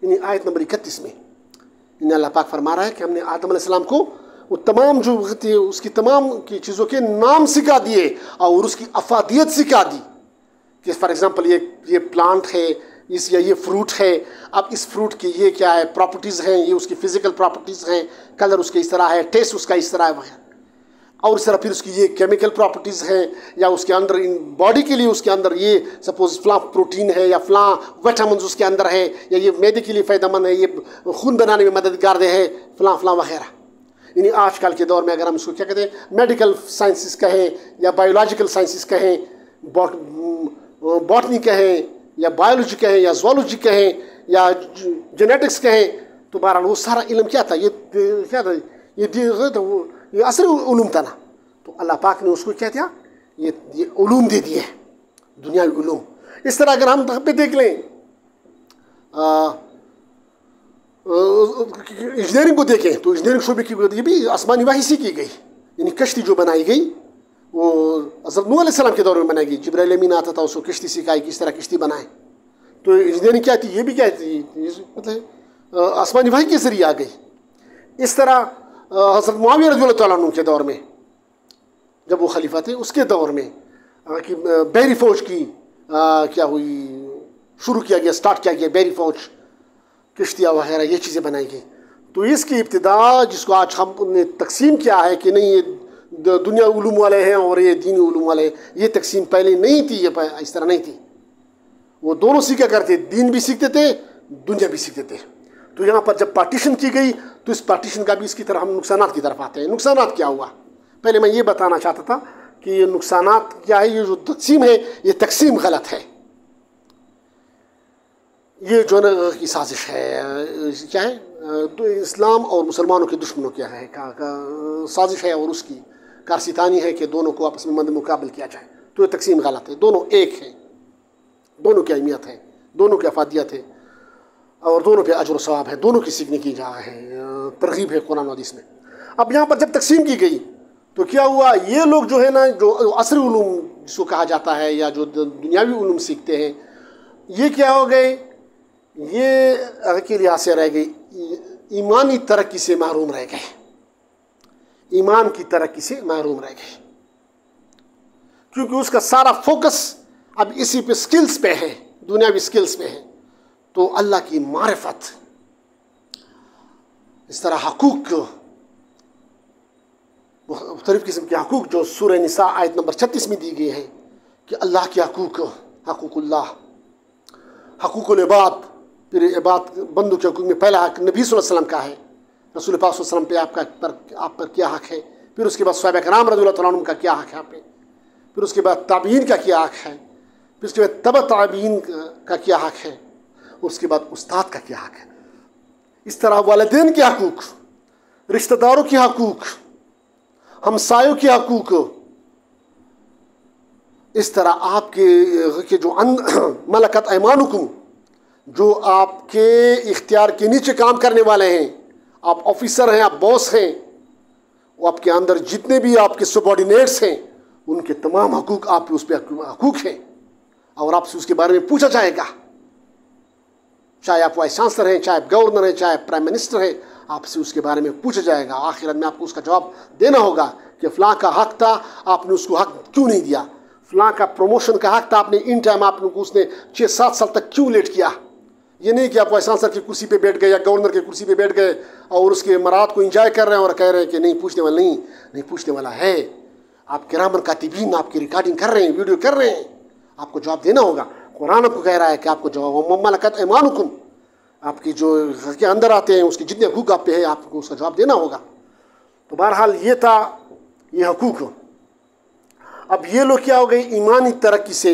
यानी आयत नंबर 31 में अल्लाह पाक फरमा रहा है कि हमने आदम अलैहिस्सलाम को वो तमाम जो उसकी तमाम की चीज़ों के नाम सिखा दिए और उसकी अफादियत सिखा दी। कि फॉर एग्ज़ाम्पल ये प्लांट है, या ये फ्रूट है, अब इस फ्रूट की ये क्या है प्रॉपर्टीज़ हैं, ये उसकी फ़िज़िकल प्रॉपर्टीज़ हैं, कलर उसका इस तरह है, टेस्ट उसका इस तरह है, और इस तरह फिर उसकी ये केमिकल प्रॉपर्टीज़ हैं, या उसके अंदर इन बॉडी के लिए उसके अंदर ये सपोज फ़लाँ प्रोटीन है या फ़लाँ विटामिन्स उसके अंदर है, या ये मैदे के लिए फ़ायदेमंद है, ये खून बनाने में मददगार है, फ़लाँ फ़लाँ वगैरह। यानी आजकल के दौर में अगर हम इसको क्या कहते हैं, मेडिकल साइंसेस कहें या बायोलॉजिकल साइंसेस कहें, बॉटनी कहें या बायोलॉजी कहें या ज़ूलॉजी कहें या जेनेटिक्स कहें, तो बहरहाल वो सारा इल्म क्या था, ये क्या था, ये असली उलूम था ना। तो अल्लाह पाक ने उसको क्या किया, ये उलूम दे दिए, दुनियावी उलूम। इस तरह अगर हम पे देख लें, इंजीनियरिंग को देखें तो इंजीनियरिंग शोबे की ये भी आसमानी वाही से की गई। यानी कश्ती जो बनाई गई वो हज़रत नूह अलैहिस्सलाम के दौर में बनाई गई। जिब्राइल अमीन आता था, उसको कश्ती सिखाई किस तरह कश्ती बनाए। तो इंजीनियरिंग क्या थी, ये भी क्या थी, मतलब आसमानी वाही के ज़रिए आ गई। इस तरह हज़रत मुआविया रज़ियल्लाहु तआला अन्हु के दौर में, जब वो खलीफा थे, उसके दौर में कि बहरी फ़ौज की क्या हुई, शुरू किया गया, स्टार्ट किया गया बहरी फ़ौज, किश्तियाँ वगैरह ये चीज़ें बनाई गई। तो इसकी इब्तिदा जिसको आज हमने तकसीम किया है कि नहीं ये दुनिया उलूम वाले हैं और ये दीनी उलूम वाले, ये तकसीम पहले नहीं थी, ये इस तरह नहीं थी। वो दोनों सीखा करते, दीन भी सीखते थे, दुनिया भी सीखते थे। तो यहाँ पर जब पार्टीशन की गई तो इस पार्टीशन का भी इसकी तरफ हम नुकसानात की तरफ आते हैं। नुकसानात क्या हुआ, पहले मैं ये बताना चाहता था कि ये नुकसानात क्या है। ये जो तकसीम है, ये तकसीम गलत है। ये जो न की साजिश है, क्या है, तो इस्लाम और मुसलमानों के दुश्मनों क्या है साजिश है, और उसकी कारसितानी है कि दोनों को आपस में मद मुकाबल किया जाए। तो ये तकसीम गलत है। दोनों एक हैं, दोनों की अहमियत है, दोनों की अफादियत है, और दोनों पे अजर सवाब है, दोनों की सीखने की जगह है, तरगीब है कुरान और हदीस में। अब यहाँ पर जब तकसीम की गई तो क्या हुआ, ये लोग जो है ना, जो असली उलूम जिसको कहा जाता है या जो दुनियावी उलूम सीखते हैं, ये क्या हो गए, ये के लिहाज से रह गई, ईमानी तरक्की से महरूम रह गए, ईमान की तरक्की से महरूम रह गए, क्योंकि उसका सारा फोकस अब इसी पे स्किल्स पे है, दुनियावी स्किल्स पे है। तो अल्लाह की मारिफत, इस तरह हकूक मुख्तलिफ़ किस्म के हकूक़ जो सूरह निसा आयत नंबर 36 में दी गई है कि अल्लाह के हकूक़, हकूक़ुल्लाह, हकूक़ुल इबाद, फिर इबाद बंदों के हकूक़ में पहला हक नबी सल्लल्लाहु अलैहि वसल्लम का है, रसूल पाक सल्लल्लाहु अलैहि वसल्लम पे आप पर क्या हक है, फिर उसके बाद सहाबा किराम रज़ियल्लाहु तआला अन्हुम का क्या हक है आप पे, फिर उसके बाद ताबीन का क्या हक है, फिर उसके बाद तबा ताबीन का क्या हक है, उसके बाद उस्ताद का क्या हक है। इस तरह वालिदैन के हकूक़, रिश्तेदारों के हकूक़, हमसायों के हकूक़, इस तरह आपके जो मलकत ऐमानुकुम, जो आपके इख्तियार के नीचे काम करने वाले हैं, आप ऑफिसर हैं, आप बॉस हैं, वो आपके अंदर जितने भी आपके सबॉर्डिनेट्स हैं, उनके तमाम हकूक़ आप पे उस पर हकूक़ हैं और आपसे उसके बारे में पूछा जाएगा। चाहे आप वाइस चांसलर हैं, चाहे आप गवर्नर हैं, चाहे प्राइम मिनिस्टर हैं, आपसे उसके बारे में पूछा जाएगा। आखिरत में आपको उसका जवाब देना होगा कि फ़लाँ का हक था, आपने उसको हक क्यों नहीं दिया, फ़लाँ का प्रमोशन का हक था, आपने इन टाइम आपने उसने 6-7 साल तक क्यों लेट किया। ये नहीं कि आप वाइस चांसलर की कुर्सी पे बैठ गए या गवर्नर की कुर्सी पे बैठ गए और उसके मराद को इंजॉय कर रहे हैं और कह रहे हैं कि नहीं पूछने वाला नहीं पूछने वाला है। आप किरामन कातिबीन आपकी रिकॉर्डिंग कर रहे हैं, वीडियो कर रहे हैं, आपको जवाब देना होगा। कुरान आपको कह रहा है कि आपको जवाब मलकत ऐमानुकुम, आपकी जो के अंदर आते हैं उसके जितने हकूक़ आप पे है आपको उसका जवाब देना होगा। तो बहरहाल ये था ये हकूक़। अब ये लोग क्या हो गए, ईमानी तरक्की से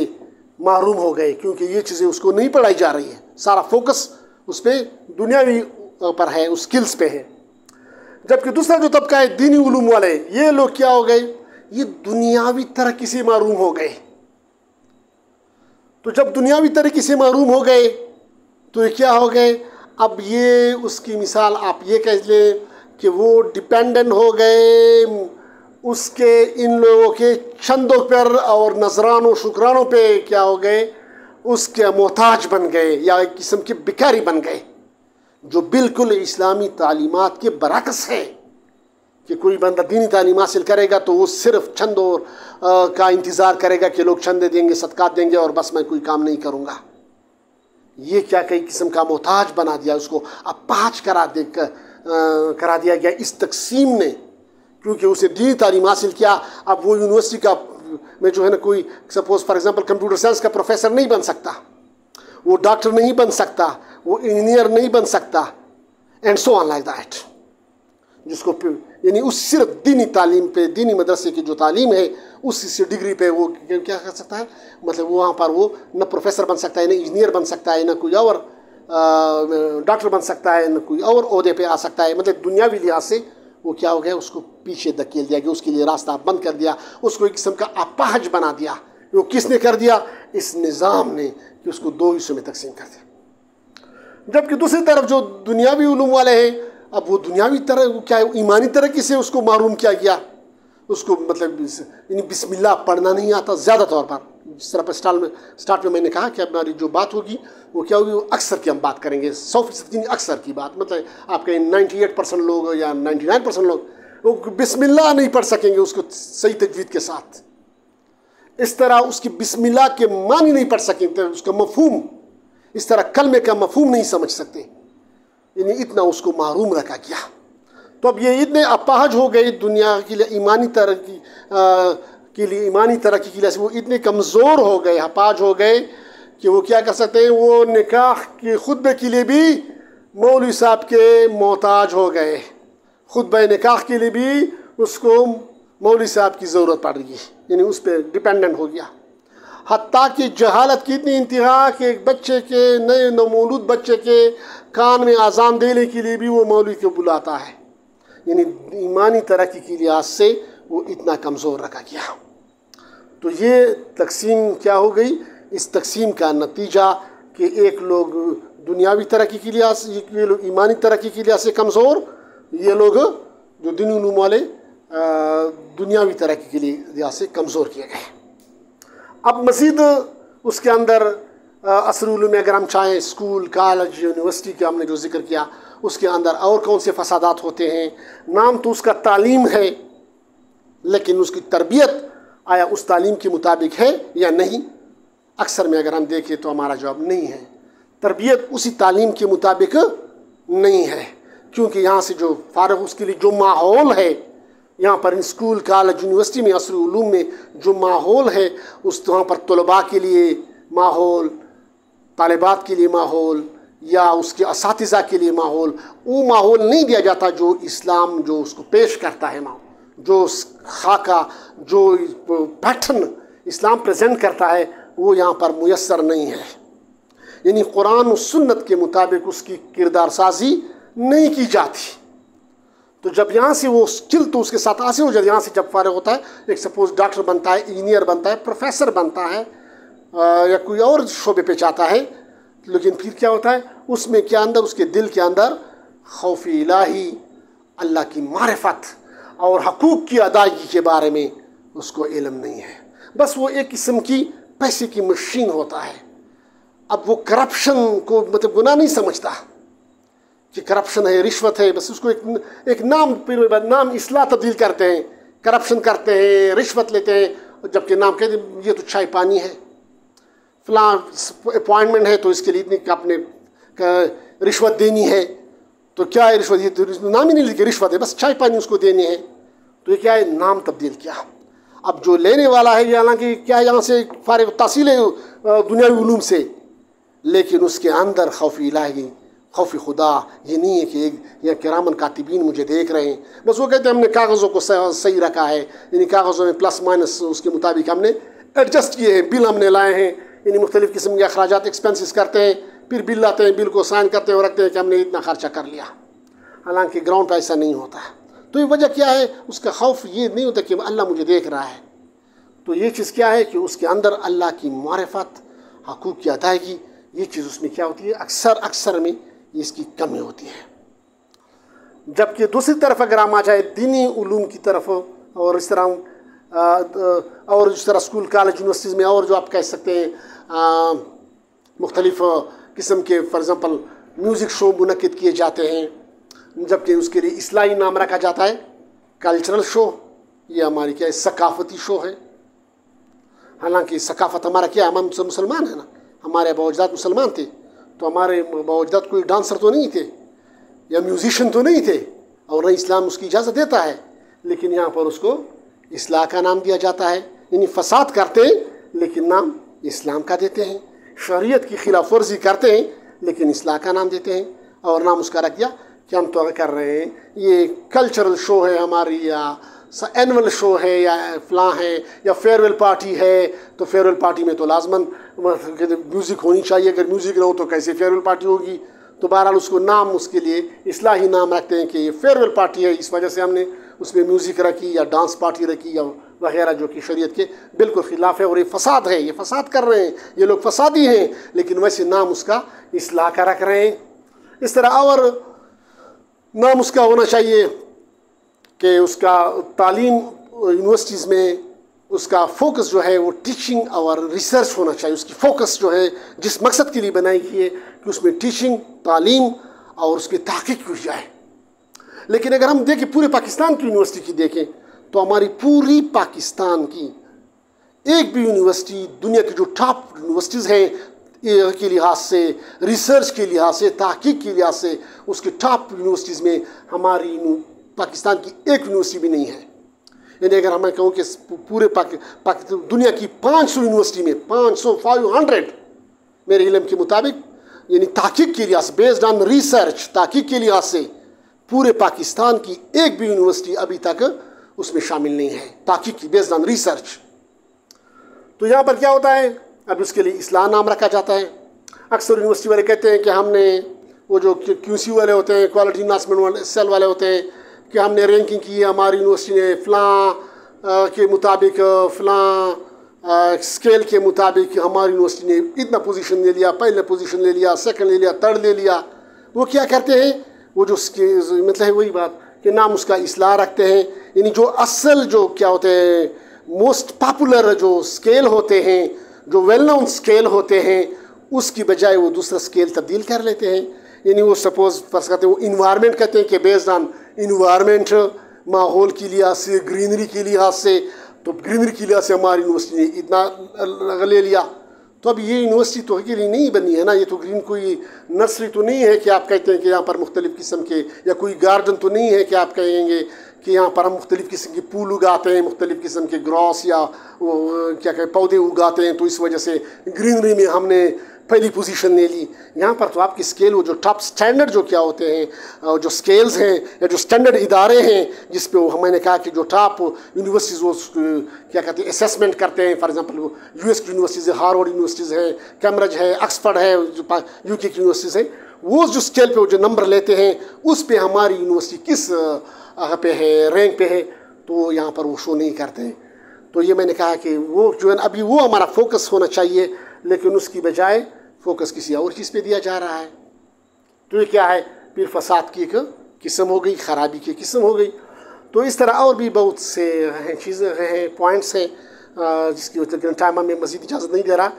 महरूम हो गए क्योंकि ये चीज़ें उसको नहीं पढ़ाई जा रही है, सारा फोकस उस पर दुनियावी पर है, उस स्किल्स पे है। जबकि दूसरा जो तबका है दीनी उलूम वाले, ये लोग क्या हो गए, ये दुनियावी तरक्की से महरूम हो गए। तो जब दुनियावी तरक्की से महरूम हो गए तो ये क्या हो गए, अब ये उसकी मिसाल आप ये कह लें कि वो डिपेंडेंट हो गए उसके इन लोगों के चंदों पर और नजरानों शुक्रानों पे क्या हो गए, उसके मोहताज बन गए या एक किस्म के भिखारी बन गए, जो बिल्कुल इस्लामी तालीमात के बरअक्स है कि कोई बंदा दीनी तालीम हासिल करेगा तो वो सिर्फ चंदों का इंतज़ार करेगा कि लोग चंदे देंगे, सदक़ात देंगे और बस मैं कोई काम नहीं करूँगा। ये क्या कई किस्म का मोहताज बना दिया, उसको अपाहज करा दिया गया इस तकसीम ने, क्योंकि उसे दीनी तालीम हासिल किया। अब वो यूनिवर्सिटी का में जो है ना, कोई suppose for example computer science का प्रोफेसर नहीं बन सकता, वो डॉक्टर नहीं बन सकता, वो इंजीनियर नहीं बन सकता, and so on like that. जिसको यानी उस सिर्फ दीनी तालीम पे, दीनी मदरसे की जो तालीम है उस डिग्री पे वो क्या कर सकता है, मतलब वहाँ पर वो न प्रोफेसर बन सकता है, न इंजीनियर बन सकता है, न कोई और डॉक्टर बन सकता है, न कोई और ओहदे पे आ सकता है। मतलब दुनियावी लिहाज से वो क्या हो गया, उसको पीछे धकेल दिया गया, उसके लिए रास्ता बंद कर दिया, उसको एक किस्म का अपाहज बना दिया। वो किसने कर दिया, इस निज़ाम ने, कि उसको दो हिस्सों में तकसीम कर दिया। जबकि दूसरी तरफ जो दुनियावी उलूम वाले हैं, अब वो दुनियावी तरह क्या ईमानी तरक्की से उसको मारूम किया गया, उसको मतलब बिस्मिल्लाह पढ़ना नहीं आता ज़्यादा तौर पर। जिस तरह पर स्टार्ट में मैंने कहा कि हमारी जो बात होगी वो क्या होगी, वो अक्सर की हम बात करेंगे, 100% की अक्सर की बात। मतलब आपके 98% लोग या 99% लोग वो बिस्मिल्लाह नहीं पढ़ सकेंगे उसको सही तजवीद के साथ, इस तरह उसकी बिस्मिल्लाह के मानी नहीं पढ़ सकेंगे, उसका मफहूम, इस तरह कलमे का मफहूम नहीं समझ सकते, यानी इतना उसको महरूम रखा गया। तो अब ये इतने अपाहज हो गए दुनिया के लिए, ईमानी तरक्की के लिए वो इतने कमज़ोर हो गए, अपाहज हो गए कि वो क्या कर सकते हैं, वो निकाह के खुतबे के लिए भी मौलवी साहब के मोहताज हो गए, खुतबा निकाह के लिए भी उसको मौलवी साहब की ज़रूरत पड़ रही है, यानी उस पर डिपेंडेंट हो गया। हत्ता कि जहालत की इतनी इंतहा कि एक बच्चे के, नए नवमौलूद बच्चे के कान में आज़ान देने के लिए भी वो मौलवी को बुलाता है। यानी ईमानी तरक्की के लिहाज से वो इतना कमज़ोर रखा गया। तो ये तकसीम क्या हो गई, इस तकसीम का नतीजा कि एक लोग दुनियावी तरक्की के लिहाज से, ये लोग ईमानी तरक्की के लिहाज से कमज़ोर, ये लोग जो दीनी उलूम वाले दुनियावी तरक्की के लिहाज से कमज़ोर किए गए। अब मज़ीद उसके अंदर असर उलूम में अगर हम चाहें, स्कूल, कॉलेज, यूनिवर्सिटी का हमने जो जिक्र किया, उसके अंदर और कौन से फसादात होते हैं। नाम तो उसका तालीम है, लेकिन उसकी तरबियत आया उस तालीम के मुताबिक है या नहीं। अक्सर में अगर हम देखें तो हमारा जवाब नहीं है, तरबियत उसी तालीम के मुताबिक नहीं है, क्योंकि यहाँ से जो फारग उसके लिए जो माहौल है यहाँ पर स्कूल कॉलेज यूनिवर्सिटी में असर उलूम में जो माहौल है उस वहाँ पर तलबा के लिए माहौल, तालिबात के लिए माहौल या उसके असातिज़ा के लिए माहौल, वो माहौल नहीं दिया जाता जो इस्लाम जो उसको पेश करता है, माहौल जो खाका जो पैटर्न इस्लाम प्रेजेंट करता है वो यहाँ पर मुयस्सर नहीं है। यानी कुरान और सुन्नत के मुताबिक उसकी किरदार साजी नहीं की जाती। तो जब यहाँ से वो स्किल तो उसके साथ हासिल हो जाए, यहाँ से जब फारिग होता है, एक सपोज डॉक्टर बनता है, इंजीनियर बनता है, प्रोफेसर बनता है या कोई और शोबे पे जाता है, लेकिन फिर क्या होता है उसमें क्या अंदर उसके दिल के अंदर खौफ इलाही, अल्लाह की मारिफत और हकूक़ की अदायगी के बारे में उसको इल्म नहीं है। बस वो एक किस्म की पैसे की मशीन होता है। अब वो करप्शन को मतलब गुनाह नहीं समझता कि करप्शन है, रिश्वत है, बस उसको एक नाम नाम इसलाह तब्दील करते हैं, करप्शन करते हैं, रिश्वत लेते हैं, जबकि नाम कहते हैं ये तो चाय पानी है, फलां अपॉइंटमेंट है तो इसके लिए इतनी आपने रिश्वत देनी है। तो क्या है रिश्वत? ये तो नाम ही नहीं लिखे रिश्वत है, बस चाय पानी उसको देनी है। तो ये क्या है, नाम तब्दील किया। अब जो लेने वाला है, हालांकि क्या यहाँ से फारिग तहसील है दुनियावी उलूम से, लेकिन उसके अंदर खौफ इलाही, खौफ खुदा ये नहीं है कि एक या किरामन कातिबीन मुझे देख रहे हैं, बस वो कहते हैं हमने कागज़ों को सही रखा है, यानी कागज़ों में प्लस माइनस उसके मुताबिक हमने एडजस्ट किए हैं, बिल हमने लाए हैं, यानी मुख्तलिफ़ किस्म के अखराजात एक्सपेंसेस करते हैं, फिर बिल लाते हैं, बिल को साइन करते हैं और रखते हैं कि हमने इतना खर्चा कर लिया, हालांकि ग्राउंड पर ऐसा नहीं होता। तो ये वजह क्या है, उसका खौफ ये नहीं होता कि अल्लाह मुझे देख रहा है। तो ये चीज़ क्या है कि उसके अंदर अल्लाह की मारिफत, हकूक़ की अदायगी, ये चीज़ उसमें क्या होती है, अक्सर में इसकी कमी होती है। जबकि दूसरी तरफ अगर हम आ जाए दीनी उलूम की तरफ, और इस तरह स्कूल कॉलेज यूनिवर्सिटीज़ में और जो आप कह सकते हैं मुख्तलिफ़ किस्म के फॉर एग्ज़ाम्पल म्यूज़िक शो मुनक़िद किए जाते हैं, जबकि उसके लिए इस्लाही नाम रखा जाता है कल्चरल शो, ये हमारी क्या है सकाफ़ती शो है। हालांकि सकाफ़त हमारा क्या है, हम मुसलमान हैं ना, हमारे बावजदाद मुसलमान थे, तो हमारे बावजदाद कोई डांसर तो नहीं थे या म्यूज़िशियन तो नहीं थे, और न इस्लाम उसकी इजाज़त देता है, लेकिन यहाँ पर उसको इस्लाह का नाम दिया जाता है। यानी फसाद करते हैं लेकिन नाम इस्लाम का देते हैं, शरीयत की खिलाफ वर्जी करते हैं लेकिन इस्लाह का नाम देते हैं, और नाम उसका रख दिया कि हम तो कर रहे हैं ये कल्चरल शो है हमारी, या एनुअल शो है, या फलां है, या फेयरवेल पार्टी है। तो फेयरवेल पार्टी में तो लाजमन म्यूज़िक होनी चाहिए, अगर म्यूज़िक ना हो तो कैसे फेयरवेल पार्टी होगी। तो बहरहाल उसको नाम उसके लिए इस्लाही नाम रखते हैं कि ये फेयरवेल पार्टी है, इस वजह से हमने उसमें म्यूज़िक रखी या डांस पार्टी रखी या वगैरह, जो कि शरीयत के बिल्कुल ख़िलाफ़ है और ये फसाद है, ये फसाद कर रहे हैं, ये लोग फसादी हैं, लेकिन वैसे नाम उसका इस्लाह का रख रहे हैं। इस तरह और नाम उसका होना चाहिए कि उसका तालीम यूनिवर्सिटीज़ में उसका फोकस जो है वो टीचिंग और रिसर्च होना चाहिए। उसकी फोकस जो है जिस मकसद के लिए बनाई गई है कि उसमें टीचिंग, तालीम और उसकी तहक़ीक़ की जाए। लेकिन अगर हम देखें पूरे पाकिस्तान की यूनिवर्सिटी की देखें तो हमारी पूरी पाकिस्तान की एक भी यूनिवर्सिटी दुनिया की जो टॉप यूनिवर्सिटीज़ हैं के लिहाज से, रिसर्च के लिहाज से, तहक़ीक़ के लिहाज से, उसके टॉप यूनिवर्सिटीज़ में हमारी पाकिस्तान की एक यूनिवर्सिटी भी नहीं है। यानी अगर मैं कहूँ कि पूरे दुनिया की 500 यूनिवर्सिटी में 500 मेरे इल्म के मुताबिक, यानी तहक़ीक़ के लिहाज से, बेस्ड ऑन रिसर्च, तहक़ीक़ के लिहाज से पूरे पाकिस्तान की एक भी यूनिवर्सिटी अभी तक उसमें शामिल नहीं है, तहक़ीक़ की बेस्ड ऑन रिसर्च। तो यहाँ पर क्या होता है, अब उसके लिए इस्लाह नाम रखा जाता है। अक्सर यूनिवर्सिटी वाले कहते हैं कि हमने वो जो QC वाले होते हैं, क्वालिटी इन्हांसमेंट सेल वाले होते हैं, कि हमने रैंकिंग की है, हमारी यूनिवर्सिटी ने फ़लाँ के मुताबिक, फ़लाँ स्केल के मुताबिक हमारी यूनिवर्सिटी ने इतना पोजीशन ले लिया, पहले पोजीशन ले लिया, सेकंड ले लिया, थर्ड ले लिया। वो क्या करते हैं, वो जो मतलब है वही बात कि नाम उसका इस्लाह रखते हैं। यानी जो असल जो क्या होते हैं मोस्ट पॉपुलर जो स्केल होते हैं, जो वेल नोन स्केल होते हैं, उसकी बजाय वो दूसरा स्केल तब्दील कर लेते हैं। यानी वो सपोज़ फर्स्ट कहते हैं वो इन्वायरमेंट कहते हैं कि बेस्ड ऑन इन्वायरमेंट, माहौल के लिहाज से, ग्रीनरी के लिहाज से, तो ग्रीनरी के लिहाज से हमारी यूनिवर्सिटी ने इतना ले लिया। तो अब ये यूनिवर्सिटी तो अकेली नहीं बनी है ना, ये तो ग्रीन कोई नर्सरी तो नहीं है कि आप कहते हैं कि यहाँ पर मुख्तलिफ़ किस्म के, या कोई गार्डन तो नहीं है कि आप कहेंगे कि यहाँ पर हम मुख्तलिफ़ किस्म के फूल उगाते हैं, मुख्तलिफ़ किस्म के ग्रॉस या वो क्या कहें पौधे उगाते हैं, तो इस वजह से ग्रीनरी में हमने पहली पोजीशन ले ली। यहाँ पर तो आपकी स्केल, वो जो टॉप स्टैंडर्ड जो क्या होते हैं, जो स्केल्स हैं या जो स्टैंडर्ड इदारे हैं जिस पे वो मैंने कहा कि जो टॉप यूनिवर्सिटीज़ वो क्या कहते हैं असेसमेंट करते हैं, फॉर एग्जांपल वो यूएस की यूनिवर्सिटीज़ है, हार्वर्ड यूनिवर्सिटीज़ है, कैम्ब्रिज है, ऑक्सफर्ड है, जो यूके की यूनिवर्सिटीज़ है, वो जो स्केल पे वो जो नंबर लेते हैं उस पर हमारी यूनिवर्सिटी किस पे है, रैंक पे है, तो यहाँ पर वो शो नहीं करते हैं। तो ये मैंने कहा कि वो जो है अभी वो हमारा फोकस होना चाहिए, लेकिन उसकी बजाय फोकस किसी और चीज़ पे दिया जा रहा है। तो ये क्या है, फिर फसाद की एक किस्म हो गई, ख़राबी की किस्म हो गई। तो इस तरह और भी बहुत से हैं चीज़ें हैं, पॉइंट्स हैं जिसकी वजह से टाइम में मज़ीद इजाज़त नहीं दे रहा।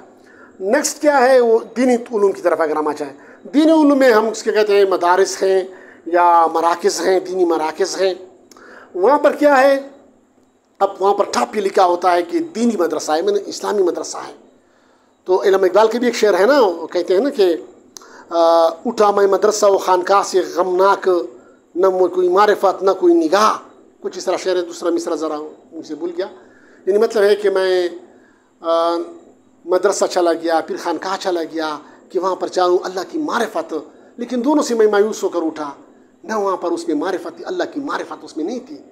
नेक्स्ट क्या है, वो दीनी उलूम की तरफ अगर हम आ जाएँ, दीनी उलूम में हम उसके कहते हैं मदारिस हैं या मराकज़ हैं, दीनी मराकज़ हैं। वहाँ पर क्या है, अब वहाँ पर टॉप पे लिखा होता है कि दीनी मदरसा है, मैंने इस्लामी मदरसा है। तो इल्म इकबाल के भी एक शेर है ना, वो कहते हैं ना कि उठा मैं मदरसा व खानकाह से गमनाक, न कोई मारिफत न कोई निगाह, कुछ इस तरह शेर है। दूसरा मिसरा ज़रा मुझसे भूल गया। यानी मतलब है कि मैं मदरसा चला गया, फिर खानकाह चला गया कि वहाँ पर चाहूँ अल्लाह की मारिफत, लेकिन दोनों से मैं मायूस होकर उठा, न वहाँ पर उसमें मारिफत थी, अल्लाह की मारिफत उसमें नहीं थी।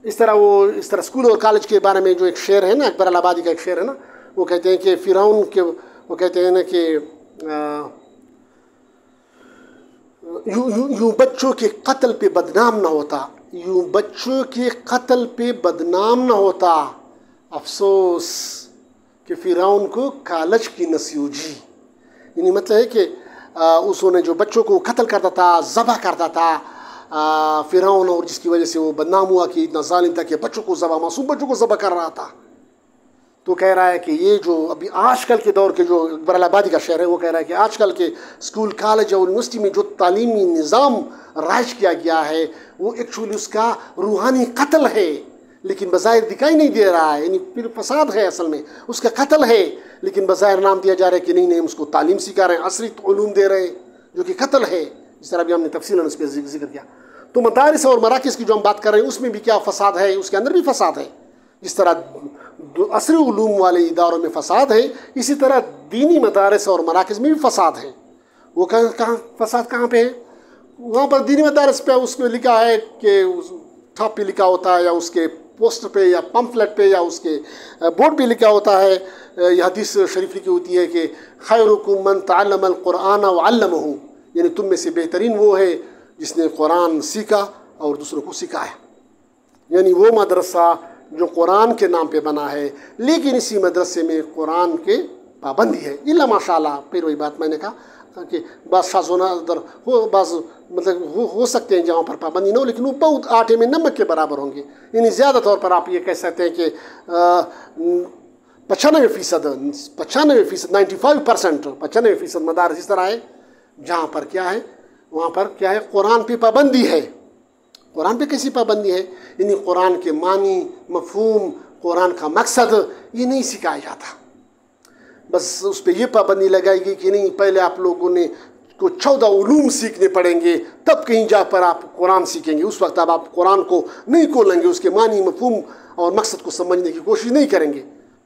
इस तरह स्कूल और कॉलेज के बारे में जो एक शेर है ना, अकबर अलाहाबादी का एक शेर है ना, वो कहते हैं कि फ़िरौन के, वो कहते हैं ना कि यूँ बच्चों के कत्ल पे बदनाम ना होता, यूँ बच्चों के कत्ल पे बदनाम ना होता, अफसोस कि फ़िरौन को कॉलेज की नस्यूजी। यानी मतलब है कि उसने जो बच्चों को कत्ल करता था, ज़बह करता था फ़िरौन, और जिसकी वजह से वो बदनाम हुआ कि इतना जालिम था कि बच्चों को ज़बह, मासूम बच्चों को ज़बह कर रहा था। तो कह रहा है कि ये जो अभी आजकल के दौर के जो अकबर अलाहाबादी का शेर है, वो कह रहा है कि आजकल के स्कूल कॉलेज और यूनिवर्सिटी में जो तालीमी निज़ाम राइज किया गया है वो एक्चुअली उसका रूहानी कत्ल है, लेकिन बज़ाहिर दिखाई नहीं दे रहा है। यानी फिर फसाद है, असल में उसका कत्ल है, लेकिन बज़ाहिर नाम दिया जा रहा है कि नहीं नहीं उसको तालीम सिखा रहे हैं, असरी उलूम दे रहे हैं, जो कि कत्ल है। जिस तरह भी हमने तफसीलन उस पर जिक्र किया। तो मदारिस और मराकिज़ की जो हम बात कर रहे हैं उसमें भी क्या फसाद है, उसके अंदर भी फसाद है। जिस तरह असरी उलूम वाले इदारों में फ़साद है, इसी तरह दीनी मदारिस और मराकिज़ में भी फ़साद है। वो कहाँ फसाद कहाँ पे है, वहाँ पर दीनी मदारिस पे उसमें लिखा है कि टॉप पे लिखा होता है, या उसके पोस्टर पे या पम्फलेट पे या उसके बोर्ड पे लिखा होता है, यह हदीस शरीफ लिखी होती है कि खैरुकुम मन तअल्लमल कुरान व अल्लमहु, यानी तुम में से बेहतरीन वो है जिसने कुरान सीखा और दूसरों को सिखाया। यानी वो मदरसा जो कुरान के नाम पे बना है, लेकिन इसी मदरसे में कुरान के पाबंदी है, इल्ला माशाअल्लाह। फिर वही बात मैंने कहा कि बाज़ शाज़ोना अदर हो, बाज़ मतलब हो सकते हैं जहाँ पर पाबंदी ना हो, लेकिन वो बहुत आटे में नमक के बराबर होंगे। यानी ज़्यादा तौर पर आप ये कह सकते हैं कि 95% 95% मदारिस इस तरह है जहाँ पर क्या है, वहाँ पर क्या है, कुरान पे पाबंदी है। कुरान पे कैसी पाबंदी है, यानी कुरान के मानी, मफहूम, कुरान का मकसद ये नहीं सिखाया जाता। बस उस पर यह पाबंदी लगाई गई कि नहीं, पहले आप लोगों ने को 14 उलूम सीखने पड़ेंगे, तब कहीं जा पर आप कुरान सीखेंगे। उस वक्त अब आप कुरान को नहीं खोलेंगे, उसके मानी, मफहूम और मकसद को समझने की कोशिश नहीं करेंगे।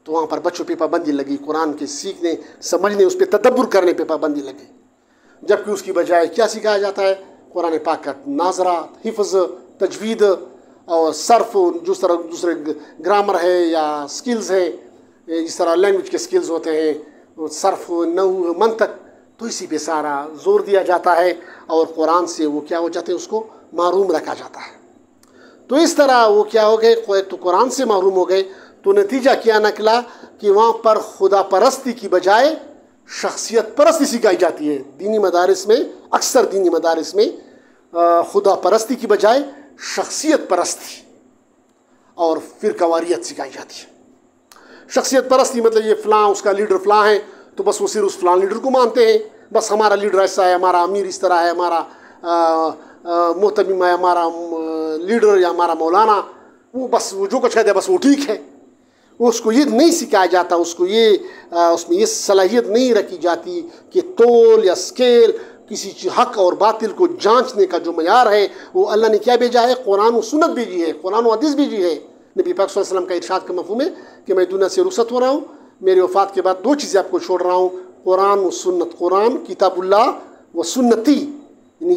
तो वहाँ पर बच्चों पे पाबंदी लगी, कुरान के सीखने, समझने, उस पर तदब्बुर करने पे पाबंदी लगी। जबकि उसकी बजाय क्या सिखाया जाता है, कुरान पाक का नाजरा, हिफ्ज़, तजवीद और सर्फ, जिस तरह दूसरे ग्रामर है या स्किल्स है, जिस तरह लैंग्वेज के स्किल्स होते हैं, सर्फ, नहू, मंतक, तो इसी पे सारा जोर दिया जाता है और कुरान से वो क्या हो जाते हैं, उसको महरूम रखा जाता है। तो इस तरह वो क्या हो गए, तो कुरान से महरूम हो गए। तो नतीजा क्या निकला कि वहाँ पर खुदा परस्ती की बजाय शख्सियत परस्ती सिखाई जाती है। दीनी मदारिस में, अक्सर दीनी मदारिस में खुदा परस्ती की बजाय शख्सियत परस्ती और फ़िरक़ावारियत सिखाई जाती है। शख्सियत परस्ती मतलब ये फ़लाँ उसका लीडर फ़लाँ है, तो बस वो सिर्फ उस फ़लाँ लीडर को मानते हैं। बस हमारा लीडर ऐसा है, हमारा अमीर इस तरह है, हमारा मोहतमिम है, हमारा लीडर या हमारा मौलाना, वो बस वो जो कुछ कहते हैं बस वो ठीक है। उसको ये नहीं सिखाया जाता, उसको ये उसमें ये सलाहियत नहीं रखी जाती कि तोल या स्केल किसी हक़ और बातिल को जांचने का जो मयार है वो अल्लाह ने क्या भेजा है, कुरान और सुन्नत भेजी है, कुरान और हदीस भेजी है। नबी पाक सल्लल्लाहु अलैहि वसल्लम का इरशाद का मफ़हूम है कि मैं दुनिया से रुखसत हो रहा हूँ, मेरी वफ़ात के बाद दो चीज़ें आपको छोड़ रहा हूँ, कुरान व सुन्नत। कुरान किताबुल्लाह व सुन्नती, यानी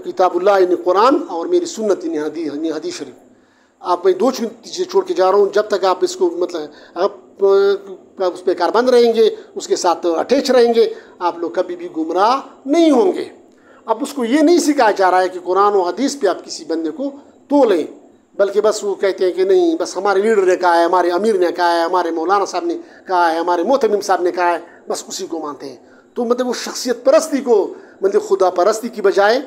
किताबुल्लाह यानी कुरान और मेरी सुन्नत यानी हदीस शरीफ। आप मैं दो चीज़ें छोड़ के जा रहा हूँ, जब तक आप इसको मतलब आप उस पर कारबंद रहेंगे, उसके साथ अटैच रहेंगे, आप लोग कभी भी गुमराह नहीं होंगे। अब उसको ये नहीं सिखाया जा रहा है कि कुरान और हदीस पे आप किसी बंदे को तोलें, बल्कि बस वो कहते हैं कि नहीं, बस हमारे लीडर ने कहा है, हमारे अमीर ने कहा है, हमारे मौलाना साहब ने कहा है, हमारे मोहतमिम साहब ने कहा है, बस उसी को मानते हैं। तो मतलब वो शख्सियत परस्ती को, मतलब खुदा परस्ती की बजाय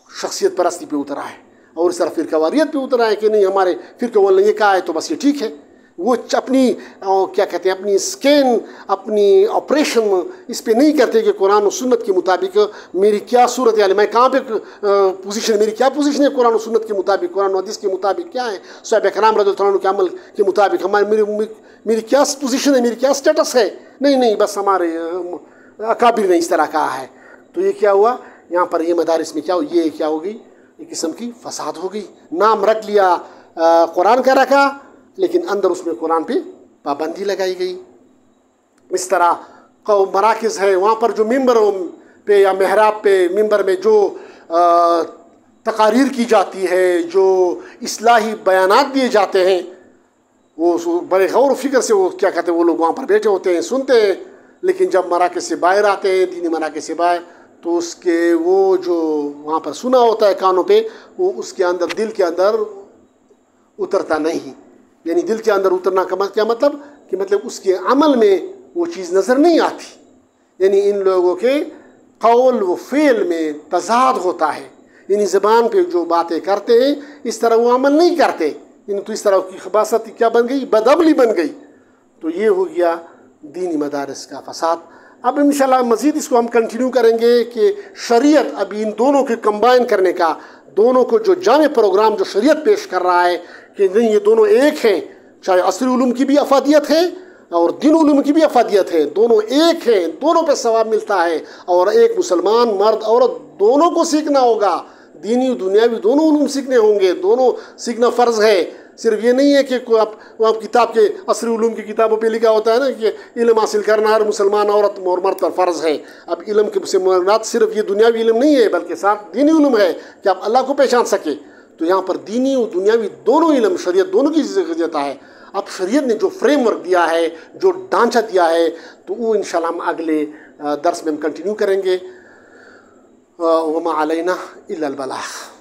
शख्सियत परस्ती पे उतरा है, और इस तरह फ़िरक़ावारियत पे उतरा है कि नहीं, हमारे फ़िरक़े वाले ने ये कहा है तो बस ये ठीक है। वो अपनी क्या कहते हैं, अपनी स्कैन, अपनी ऑपरेशन इस पे नहीं करते कि कुरान और सुन्नत के मुताबिक मेरी क्या सूरत है, मैं कहाँ पे पोजीशन, मेरी क्या पोजीशन है कुरान और सुन्नत के मुताबिक, कुरान और हदीस के मुताबिक क्या है, सहाबा किराम रज़ियल्लाहु अन्हुम के अमल के मुताबिक हमारी मेरी क्या पोजीशन है, मेरी क्या स्टेटस है। नहीं, बस हमारे अकाबिर ने इस तरह कहा है। तो ये क्या हुआ यहाँ पर, ये मदारिस में क्या हो, ये क्या हो गई, एक किस्म की फसाद हो गई। नाम रख लिया कुरान का रखा, लेकिन अंदर उसमें कुरान पे पाबंदी लगाई गई। इस तरह मराकिज़ है, वहाँ पर जो मिंबरों पे या महराब पे मिंबर में जो तकारीर की जाती है, जो इस्लाही बयानात दिए जाते हैं, वो बड़े गौर व फिक्र से वो क्या कहते हैं, वो लोग वहाँ पर बैठे होते हैं, सुनते हैं। लेकिन जब मराकिज़ से बाहर आते हैं, दीनी मराकिज़ से बाहर, तो उसके वो जो वहाँ पर सुना होता है कानों पे, वो उसके अंदर, दिल के अंदर उतरता नहीं। यानी दिल के अंदर उतरना का क्या मतलब कि मतलब उसके अमल में वो चीज़ नज़र नहीं आती। यानी इन लोगों के कौल व फ़ेल में तज़ाद होता है, यानी ज़बान पे जो बातें करते हैं इस तरह वो अमल नहीं करते। यानी तो इस तरह की खबासत क्या बन गई, बदअमली बन गई। तो ये हो गया दीनी मदारिस का फसाद। अब इंशाल्लाह मज़ीद इसको हम कंटिन्यू करेंगे कि शरीयत अभी इन दोनों के कंबाइन करने का, दोनों को जो जामे प्रोग्राम जो शरीयत पेश कर रहा है कि नहीं ये दोनों एक हैं, चाहे असरी उलूम की भी अफादियत है और दीन उलूम की भी अफादियत है, दोनों एक हैं, दोनों पे सवाब मिलता है। और एक मुसलमान मर्द औरत दोनों को सीखना होगा, दीनी दुनियावी दोनों उलूम सीखने होंगे, दोनों सीखना फ़र्ज़ है। सिर्फ ये नहीं है कि आप किताब के असरी उलूम की किताबों पे लिखा होता है ना कि इल्म हासिल करना हर मुसलमान औरत और मर्द पर फ़र्ज़ है। अब इल्म के से मुराद सिर्फ ये दुनियावी इल्म नहीं है, बल्कि साथ दीनी इल्म है कि आप अल्लाह को पहचान सके। तो यहाँ पर दीनी और दुनियावी दोनों इल्म, शरीयत दोनों की ज़रूरत है। अब शरीयत ने जो फ्रेमवर्क दिया है, जो ढांचा दिया है, तो वो इंशाल्लाह हम अगले दर्स में हम कंटिन्यू करेंगे। वमा अलैना इल्लल बलाग।